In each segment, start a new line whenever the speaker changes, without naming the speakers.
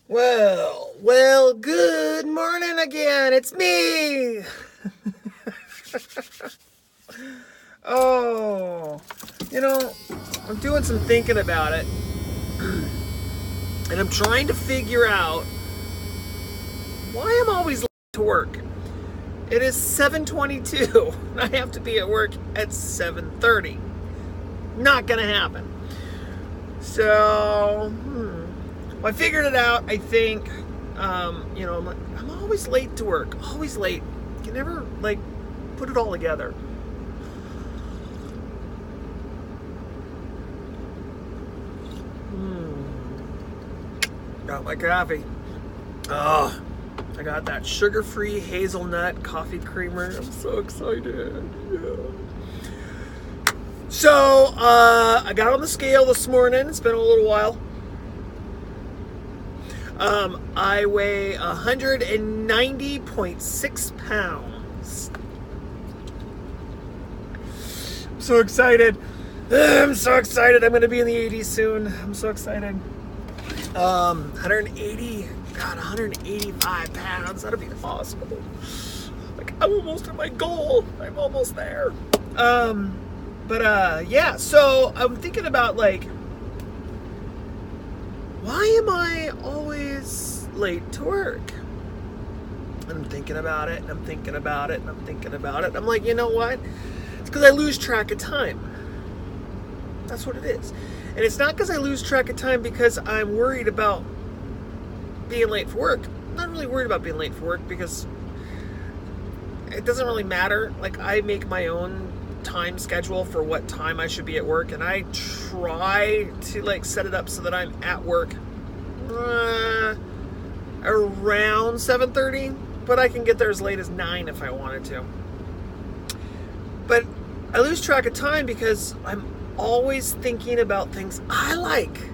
Well, good morning again. It's me. Oh, you know, I'm doing some thinking about it, and I'm trying to figure out why I'm always late to work. It is 7:22. I have to be at work at 7:30. Not gonna happen. So, well, I figured it out. I think, I'm always late to work. Always late. You can never put it all together. Got my coffee. Oh, I got that sugar-free hazelnut coffee creamer. I'm so excited. Yeah. So, I got on the scale this morning. It's been a little while. I weigh 190.6 pounds. I'm so excited. I'm so excited. I'm going to be in the 80s soon. I'm so excited. 185 pounds. That'll be awesome. I'm almost at my goal. I'm almost there. Yeah. So I'm thinking about why am I always late to work? And I'm thinking about it, and I'm thinking about it, and I'm thinking about it. I'm like, you know what? It's because I lose track of time. That's what it is. And it's not because I lose track of time because I'm worried about being late for work. I'm not really worried about being late for work because it doesn't really matter. I make my own time schedule for what time I should be at work, and I try to set it up so that I'm at work around 7:30, but I can get there as late as 9 if I wanted to. But I lose track of time because I'm always thinking about things I like.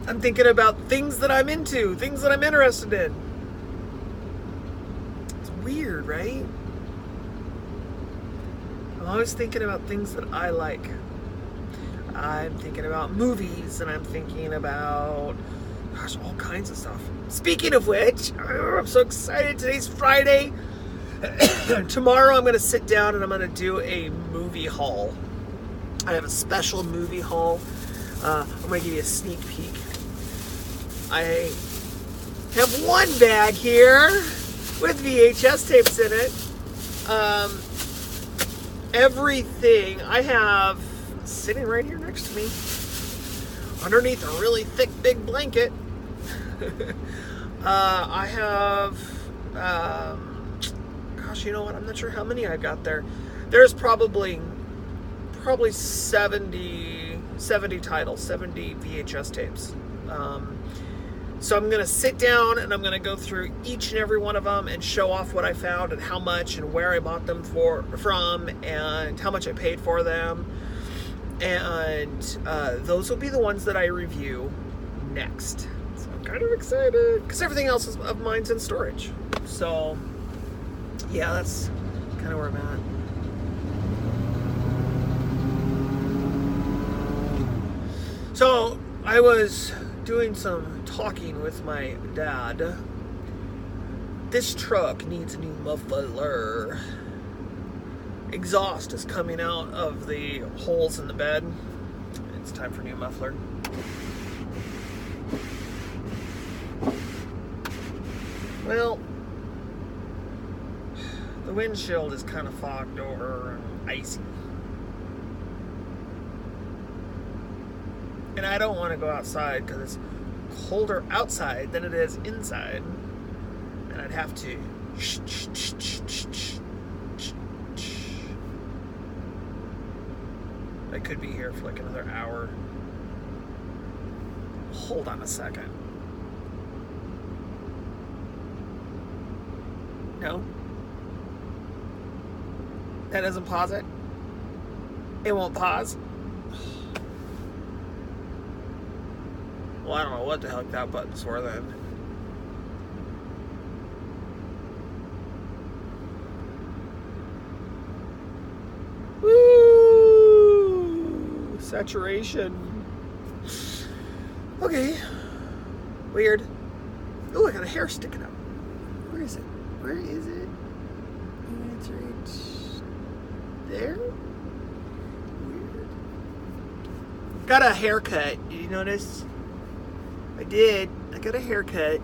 I'm thinking about things that I'm into, things that I'm interested in. It's weird, right? I'm always thinking about things that I like. I'm thinking about movies, and I'm thinking about, all kinds of stuff. Speaking of which, I'm so excited. Today's Friday. Tomorrow I'm going to sit down and I'm going to do a movie haul. I have a special movie haul. I'm going to give you a sneak peek. I have one bag here with VHS tapes in it. Everything I have sitting right here next to me, underneath a really thick, big blanket. I have, you know what? I'm not sure how many I've got there. There's probably 70 titles, 70 VHS tapes. So I'm going to sit down and I'm going to go through each and every one of them and show off what I found and how much and where I bought them from and how much I paid for them. And those will be the ones that I review next. So I'm kind of excited because everything else of mine's in storage. So yeah, that's kind of where I'm at. So I was doing some talking with my dad. This truck needs a new muffler. Exhaust is coming out of the holes in the bed. It's time for a new muffler. Well, the windshield is kind of fogged over and icy. And I don't want to go outside because it's colder outside than it is inside. And I'd have to I could be here for another hour. Hold on a second. No? That doesn't pause it? It won't pause? Well, I don't know what the heck that button's for then. Woo! Saturation. Okay. Weird. Oh, I got a hair sticking up. Where is it? Where is it? It's right there. Weird. Got a haircut. Did you notice? I did. I got a haircut.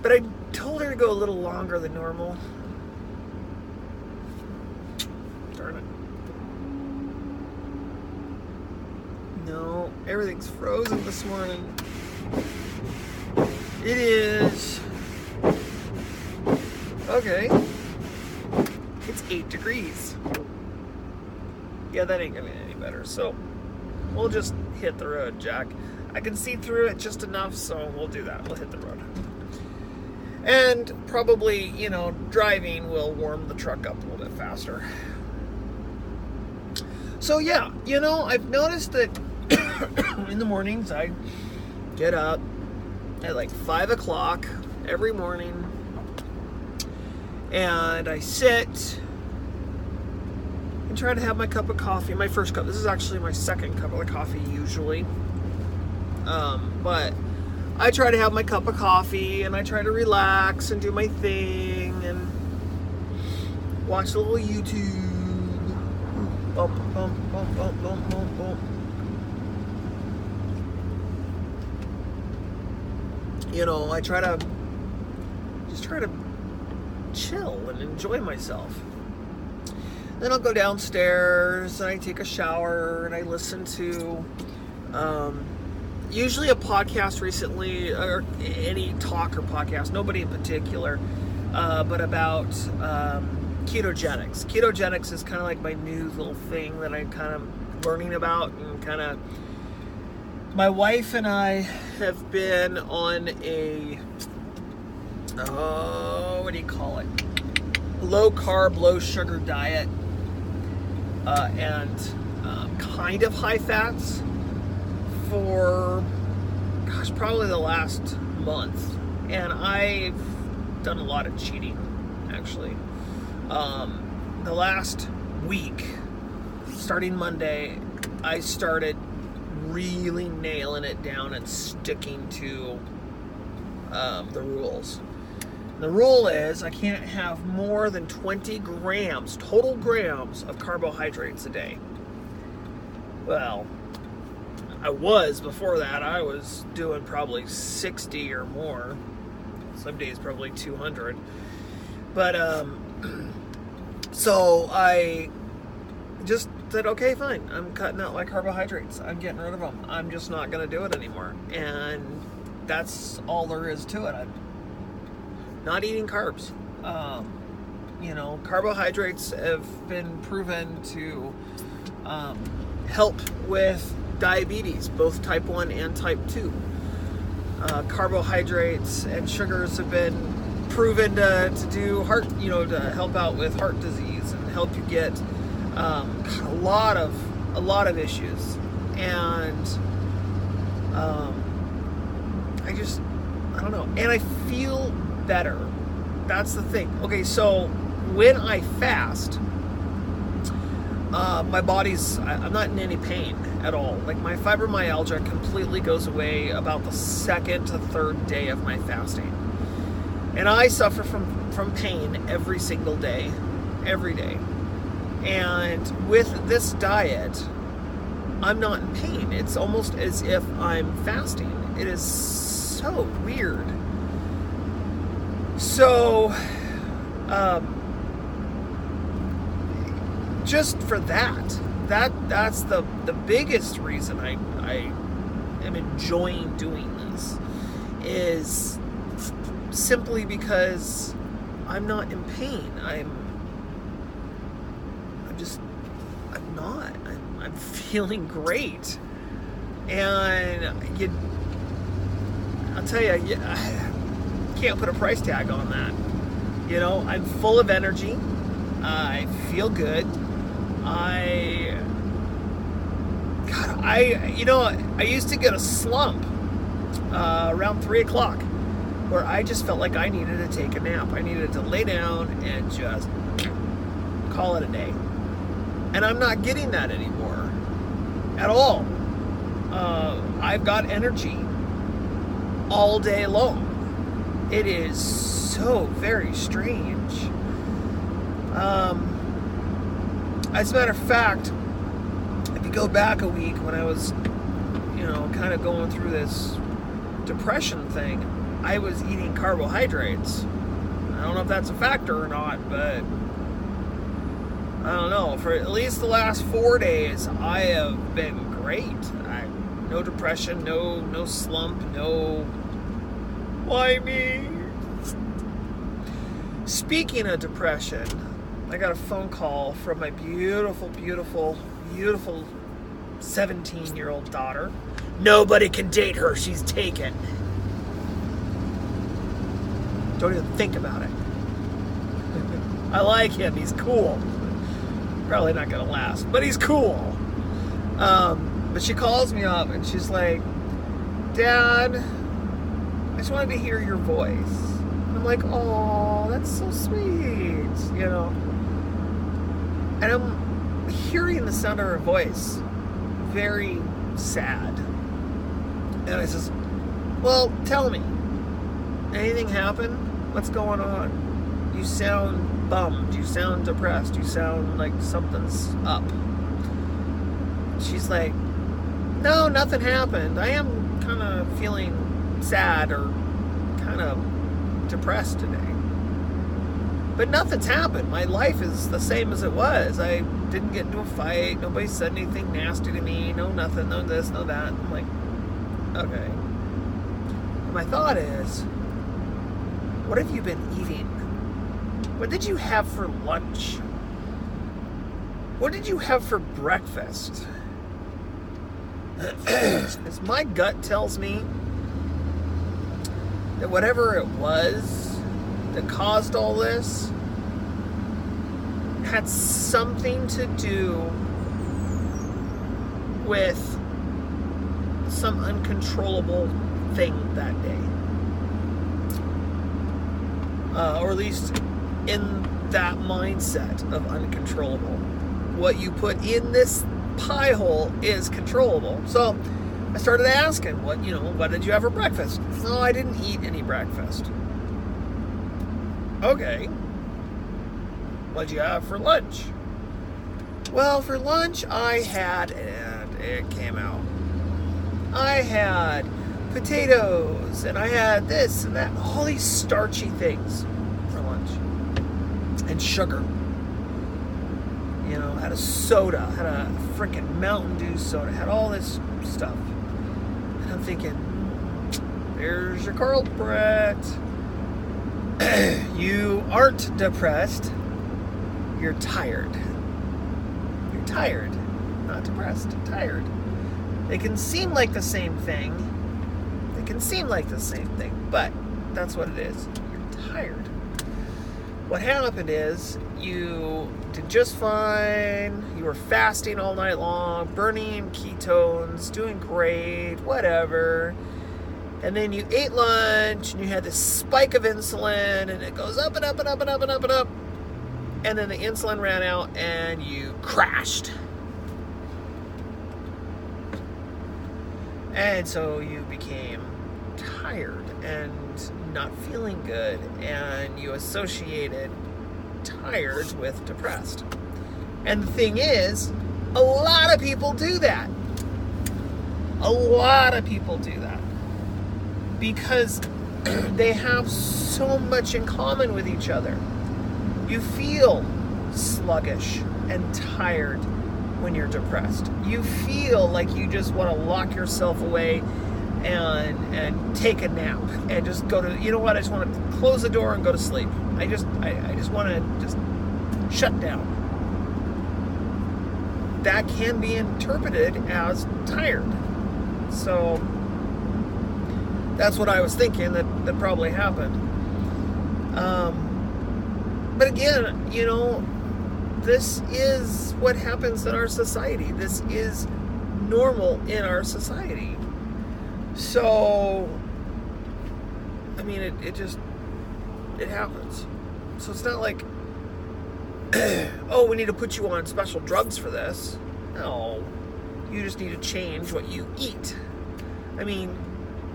But I told her to go a little longer than normal. Darn it. No, everything's frozen this morning. It is. Okay. It's 8 degrees. Yeah, that ain't gonna be any better. So we'll just hit the road, Jack. I can see through it just enough, so we'll do that. We'll hit the road. And probably, driving will warm the truck up a little bit faster. So yeah, I've noticed that in the mornings I get up at like 5 o'clock every morning and I sit and try to have my cup of coffee. My first cup. This is actually my second cup of coffee usually. But I try to have my cup of coffee and I try to relax and do my thing and watch a little YouTube. Bump, bump, bump, bump, bump, bump, bump. I try to chill and enjoy myself. Then I'll go downstairs and I take a shower and I listen to usually a podcast recently, or any talk or podcast, nobody in particular, but about ketogenics. Ketogenics is kind of like my new little thing that I'm kind of learning about, and kind of my wife and I have been on a what do you call it? Low carb, low sugar diet, and kind of high fats for probably the last month, and I've done a lot of cheating actually. The last week, starting Monday, I started really nailing it down and sticking to the rules. The rule is I can't have more than 20 grams, total grams of carbohydrates a day. Well, I was, before that, I was doing probably 60 or more. Some days probably 200. But, so I just said, okay, fine. I'm cutting out my carbohydrates. I'm getting rid of them. I'm just not going to do it anymore. And that's all there is to it. I'm not eating carbs. Carbohydrates have been proven to help with diabetes, both type 1 and type 2. Carbohydrates and sugars have been proven to do heart, to help out with heart disease and help you get a lot of issues. And I don't know. And I feel better. That's the thing. Okay, so when I fast, my body's, I'm not in any pain at all. Like, my fibromyalgia completely goes away about the second to third day of my fasting. And I suffer from pain every single day, every day. And with this diet, I'm not in pain. It's almost as if I'm fasting. It is so weird. So, just for that's the biggest reason I am enjoying doing this, is simply because I'm not in pain. I'm feeling great. And I'll tell you, I can't put a price tag on that. I'm full of energy. I feel good. I used to get a slump around 3 o'clock where I just felt like I needed to take a nap. I needed to lay down and just call it a day. And I'm not getting that anymore at all. I've got energy. all day long. It is so very strange. As a matter of fact, if you go back a week when I was, kind of going through this depression thing, I was eating carbohydrates. I don't know if that's a factor or not, but I don't know. For at least the last 4 days, I have been great. No depression, no slump, no why me. Speaking of depression, I got a phone call from my beautiful 17-year-old daughter. Nobody can date her. She's taken. Don't even think about it. I like him. He's cool. Probably not going to last, but he's cool. But she calls me up and she's like, Dad, I just wanted to hear your voice. And I'm like, oh, that's so sweet, And I'm hearing the sound of her voice very sad. And I says, well, tell me, anything happened? What's going on? You sound bummed. You sound depressed. You sound like something's up. She's like, no, nothing happened. I am kind of feeling sad or kind of depressed today. But nothing's happened. My life is the same as it was. I didn't get into a fight. Nobody said anything nasty to me. No nothing. No this, no that. I'm like, okay. And my thought is, what have you been eating? What did you have for lunch? What did you have for breakfast? Because my gut tells me that whatever it was that caused all this had something to do with some uncontrollable thing that day. Or at least in that mindset of uncontrollable. What you put in this pie hole is controllable. So I started asking, what did you have for breakfast? No, I didn't eat any breakfast. Okay. What did you have for lunch? Well, for lunch I had, and it came out, I had potatoes, and I had this and that, all these starchy things for lunch. And sugar. Had a soda, had a freaking Mountain Dew soda, had all this stuff. And I'm thinking, there's your culprit. You aren't depressed. You're tired. You're tired. Not depressed. Tired. They can seem like the same thing. But that's what it is. You're tired. What happened is you did just fine. You were fasting all night long, burning ketones, doing great, whatever. And then you ate lunch and you had this spike of insulin and it goes up and up and up and up and up and up. And then the insulin ran out and you crashed. And so you became tired and not feeling good, and you associated tired with depressed. And the thing is, a lot of people do that. Because they have so much in common with each other. You feel sluggish and tired when you're depressed. You feel like you just want to lock yourself away and take a nap and just go to, I just want to close the door and go to sleep. I just want to just shut down. That can be interpreted as tired. So that's what I was thinking that probably happened. But again, this is what happens in our society. This is normal in our society. So, I mean, it happens. So it's not like, oh, we need to put you on special drugs for this. No, you just need to change what you eat. I mean,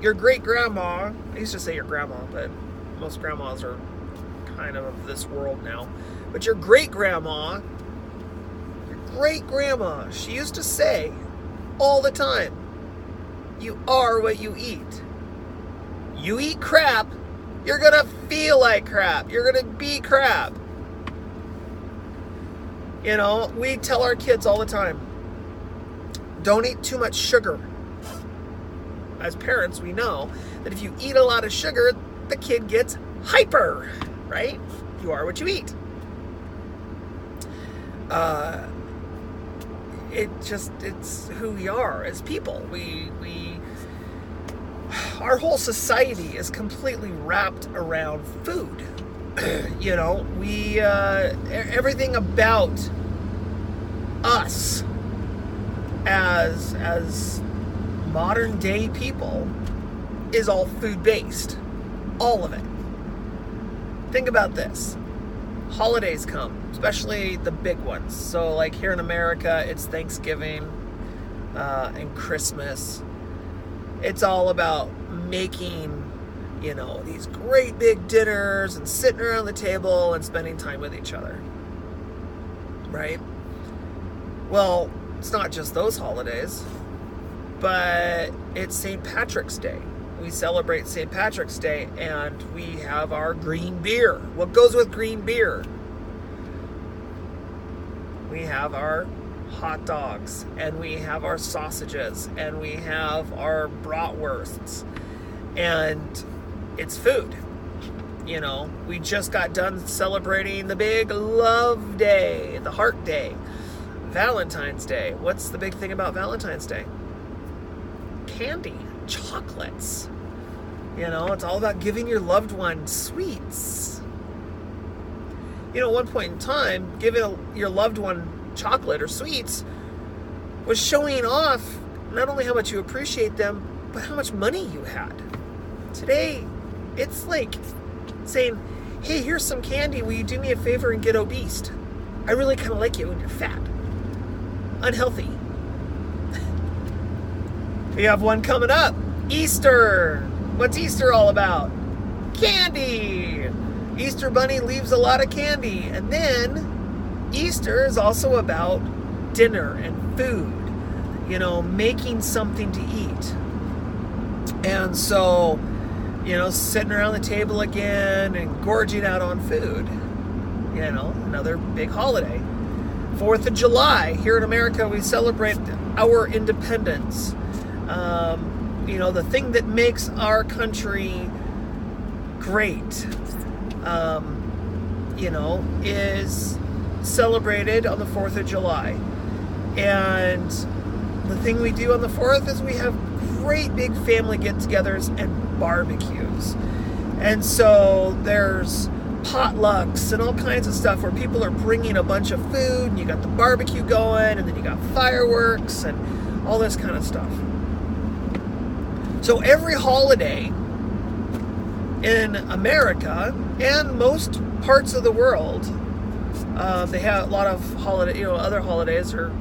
your great grandma, I used to say your grandma, but most grandmas are kind of this world now. But your great grandma, she used to say all the time, you are what you eat. You eat crap, you're gonna feel like crap. You're gonna be crap. You know, we tell our kids all the time, don't eat too much sugar. As parents, we know that if you eat a lot of sugar, the kid gets hyper, right? You are what you eat. It's who we are as people. Our whole society is completely wrapped around food. You know, everything about us as modern day people is all food based. All of it. Think about this. Holidays come, especially the big ones. So like here in America, it's Thanksgiving and Christmas. It's all about making, you know, these great big dinners and sitting around the table and spending time with each other. Right? Well, it's not just those holidays, but it's St. Patrick's Day. We celebrate St. Patrick's Day and we have our green beer. What goes with green beer? We have our hot dogs and we have our sausages and we have our bratwursts, and it's food. You know, we just got done celebrating the big love day, the heart day, Valentine's Day. What's the big thing about Valentine's Day? Candy, chocolates. You know, it's all about giving your loved one sweets. You know, at one point in time, giving your loved one chocolate or sweets was showing off not only how much you appreciate them, but how much money you had. Today, it's like saying, hey, here's some candy. Will you do me a favor and get obese? I really kind of like you when you're fat. Unhealthy. We have one coming up. Easter. What's Easter all about? Candy. Easter Bunny leaves a lot of candy. And then Easter is also about dinner and food. You know, making something to eat. And so, you know, sitting around the table again and gorging out on food. You know, another big holiday. 4th of July. Here in America, we celebrate our independence. You know, the thing that makes our country great, you know, is celebrated on the 4th of July. And the thing we do on the 4th is we have great big family get-togethers and barbecues. And so there's potlucks and all kinds of stuff where people are bringing a bunch of food, and you got the barbecue going, and then you got fireworks and all this kind of stuff. So every holiday in America and most parts of the world, they have a lot of holiday, you know, other holidays are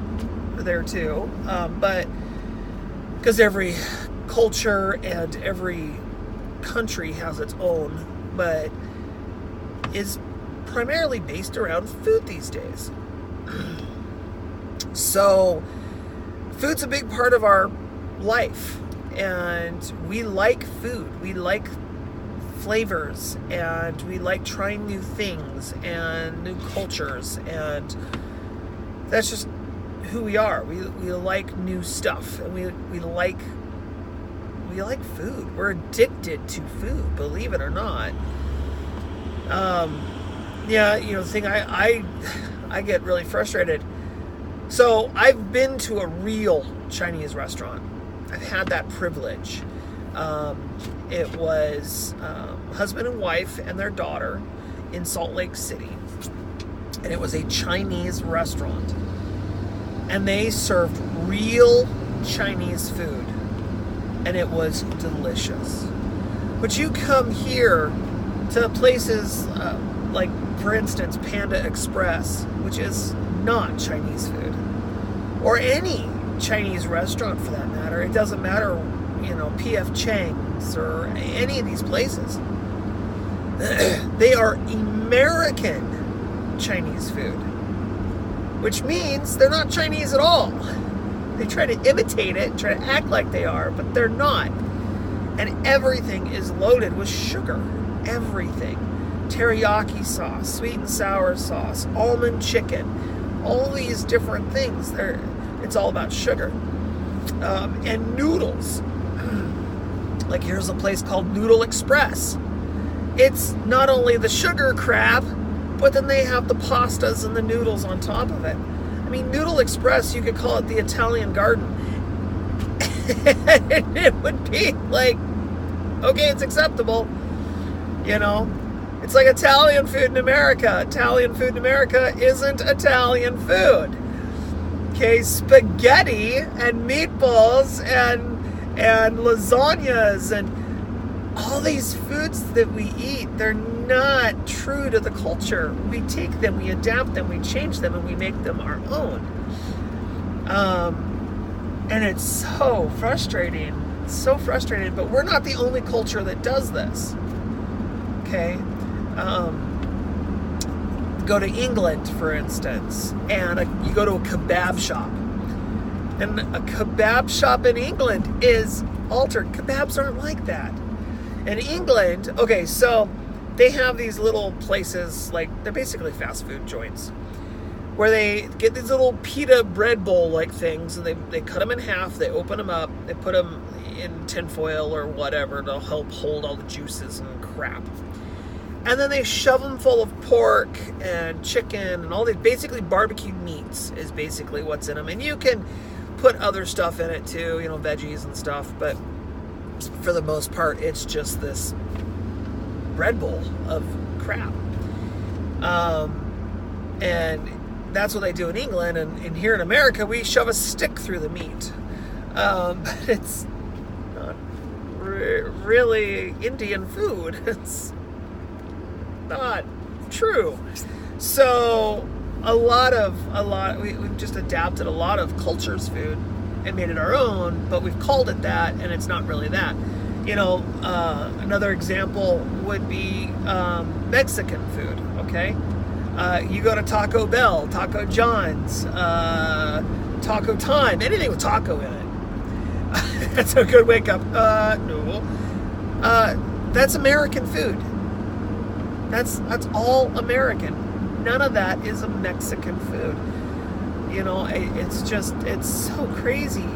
there too, but because every culture and every country has its own, but is primarily based around food these days. So food's a big part of our life, and we like food. We like flavors, and we like trying new things and new cultures, and that's just who we are. We like new stuff, and we like food. We're addicted to food, believe it or not. Yeah, you know, the thing I get really frustrated. So I've been to a real Chinese restaurant. I've had that privilege. It was husband and wife and their daughter in Salt Lake City. And it was a Chinese restaurant. And they served real Chinese food. And it was delicious. But you come here to places like, for instance, Panda Express, which is not Chinese food, or any Chinese restaurant for that matter. It doesn't matter, P.F. Chang's or any of these places. They are American Chinese food, which means they're not Chinese at all. They try to imitate it, try to act like they are, but they're not. And everything is loaded with sugar. Everything. Teriyaki sauce, sweet and sour sauce, almond chicken, all these different things. It's all about sugar. And noodles. Like here's a place called Noodle Express. It's not only the sugar crap, but then they have the pastas and the noodles on top of it. I mean, Noodle Express, you could call it the Italian Garden. And it would be like, okay, it's acceptable. It's like Italian food in America. Italian food in America isn't Italian food. Okay, spaghetti and meatballs and lasagnas and all these foods that we eat, they're not true to the culture. We take them, we adapt them, we change them, and we make them our own. And it's so frustrating. It's so frustrating, but we're not the only culture that does this. Okay? Go to England, for instance, and you go to a kebab shop. And a kebab shop in England is altered. Kebabs aren't like that. In England, okay, so they have these little places, like they're basically fast food joints, where they get these little pita bread bowl like things, and they cut them in half, they open them up, they put them in tinfoil or whatever to help hold all the juices and crap. And then they shove them full of pork and chicken and all the basically barbecued meats is basically what's in them. And you can put other stuff in it too, veggies and stuff, but for the most part, it's just this bread bowl of crap. And that's what they do in England. And here in America, we shove a stick through the meat. But it's not really Indian food. It's not true. So we've just adapted a lot of culture's food and made it our own, but we've called it that, and it's not really that. Another example would be Mexican food, okay? You go to Taco Bell, Taco John's, Taco Time, anything with taco in it. That's a good wake up. No. That's American food. That's all American. None of that is a Mexican food. It's so crazy.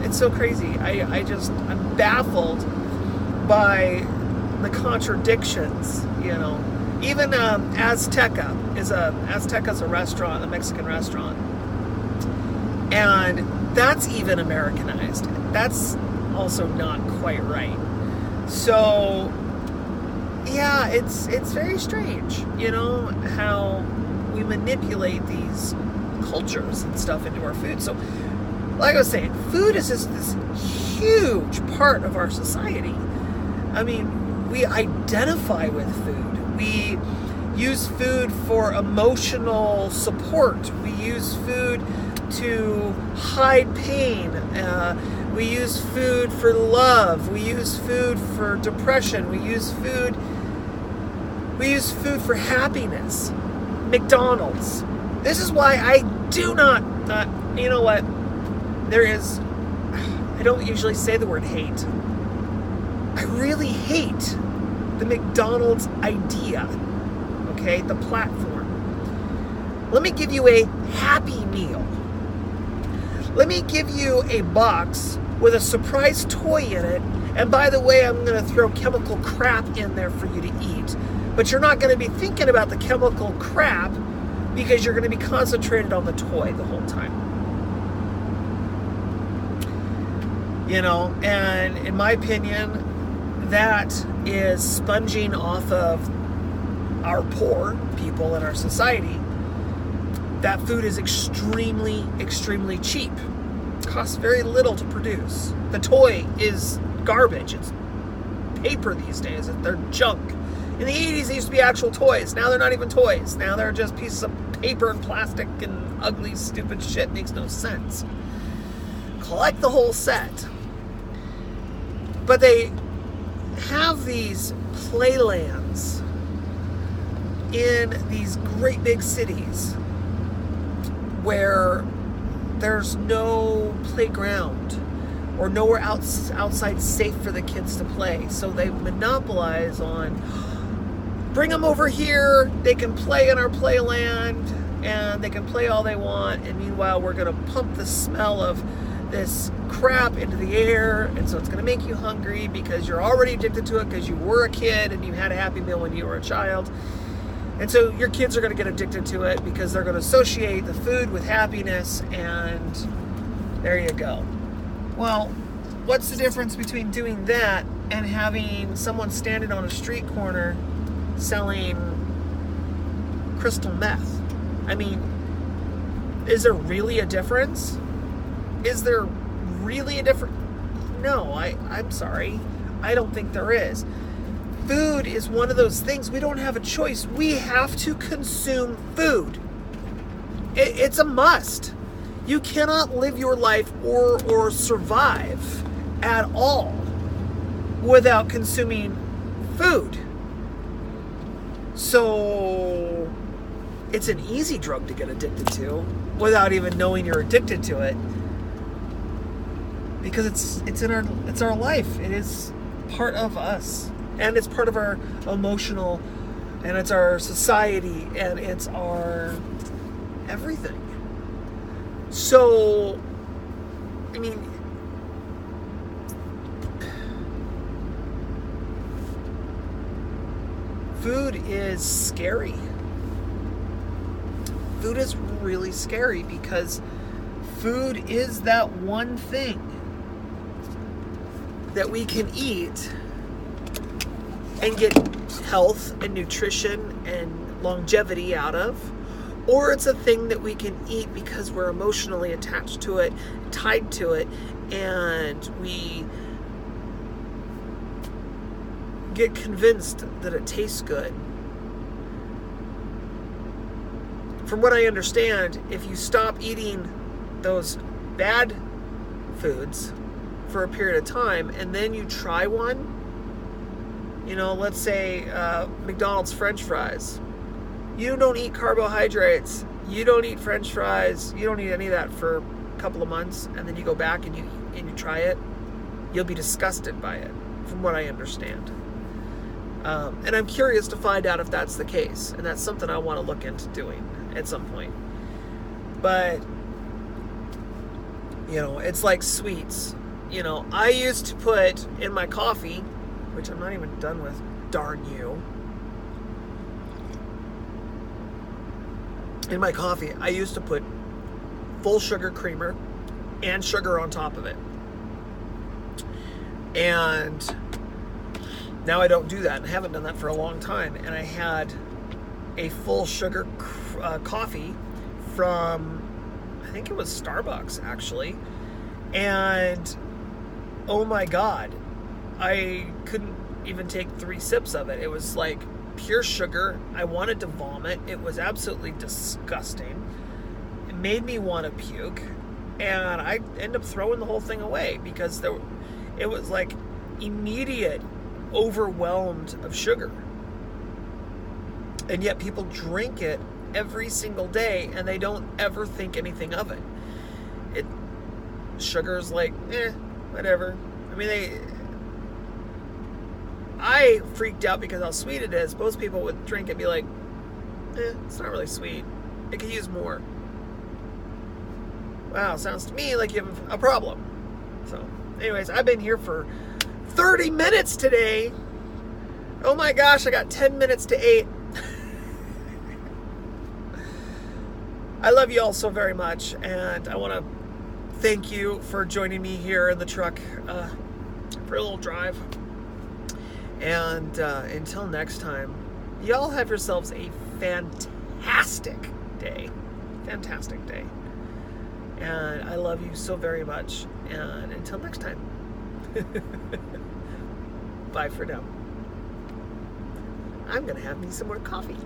It's so crazy. I'm baffled by the contradictions, Even Azteca's a restaurant, a Mexican restaurant. And that's even Americanized. That's also not quite right. So, yeah, it's very strange, how we manipulate these cultures and stuff into our food. So, like I was saying, food is just this huge part of our society. I mean, we identify with food. We use food for emotional support. We use food to hide pain. We use food for love. We use food for depression. We use food for happiness. McDonald's. This is why I do not, you know what? I don't usually say the word hate. I really hate the McDonald's idea, okay? The platform. Let me give you a Happy Meal. Let me give you a box with a surprise toy in it. And by the way, I'm going to throw chemical crap in there for you to eat. But you're not going to be thinking about the chemical crap because you're going to be concentrated on the toy the whole time. And in my opinion, that is sponging off of our poor people in our society. That food is extremely, extremely cheap. It costs very little to produce. The toy is garbage. It's paper these days. They're junk. In the 80s, they used to be actual toys. Now they're not even toys. Now they're just pieces of paper and plastic and ugly, stupid shit. Makes no sense. Collect the whole set. But they have these playlands in these great big cities where there's no playground or nowhere outside safe for the kids to play. So they monopolize on, bring them over here, they can play in our playland, and they can play all they want, and meanwhile we're going to pump the smell of this crap into the air, and so it's going to make you hungry because you're already addicted to it because you were a kid and you had a Happy Meal when you were a child. And so your kids are going to get addicted to it because they're going to associate the food with happiness, and there you go. Well, what's the difference between doing that and having someone standing on a street corner selling crystal meth? I mean, is there really a difference? Is there really a difference? No, I'm sorry. I don't think there is. Food is one of those things. We don't have a choice. We have to consume food. It's a must. You cannot live your life or survive at all without consuming food. So it's an easy drug to get addicted to without even knowing you're addicted to it, because it's our life. It is part of us, and it's part of our emotional, and it's our society, and it's our everything. So, I mean, food is scary. Food is really scary because food is that one thing that we can eat and get health and nutrition and longevity out of, or it's a thing that we can eat because we're emotionally attached to it, tied to it, and we get convinced that it tastes good. From what I understand, if you stop eating those bad foods for a period of time and then you try one, let's say McDonald's French fries. You don't eat carbohydrates, you don't eat French fries, you don't eat any of that for a couple of months, and then you go back and you try it, you'll be disgusted by it, from what I understand. And I'm curious to find out if that's the case, and that's something I want to look into doing at some point. But, it's like sweets. I used to put in my coffee, which I'm not even done with, darn you. In my coffee, I used to put full sugar creamer and sugar on top of it. And now I don't do that, and I haven't done that for a long time. And I had a full sugar coffee from, I think it was Starbucks, actually. And oh my God, I couldn't even take 3 sips of it. It was like pure sugar. I wanted to vomit. It was absolutely disgusting. It made me want to puke, and I ended up throwing the whole thing away because it was like immediate overwhelmed of sugar. And yet people drink it every single day and they don't ever think anything of it. Sugar's like, whatever. I mean, I freaked out because how sweet it is. Most people would drink it and be like, it's not really sweet. It could use more. Wow, sounds to me like you have a problem. So, anyways, I've been here for 30 minutes today. Oh my gosh, I got 10 minutes to 8. I love you all so very much, and I want to thank you for joining me here in the truck for a little drive. And until next time, y'all have yourselves a fantastic day. Fantastic day. And I love you so very much. And until next time. Bye for now. I'm going to have me some more coffee.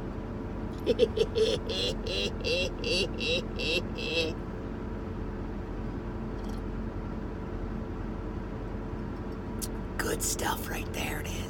good stuff right there it is.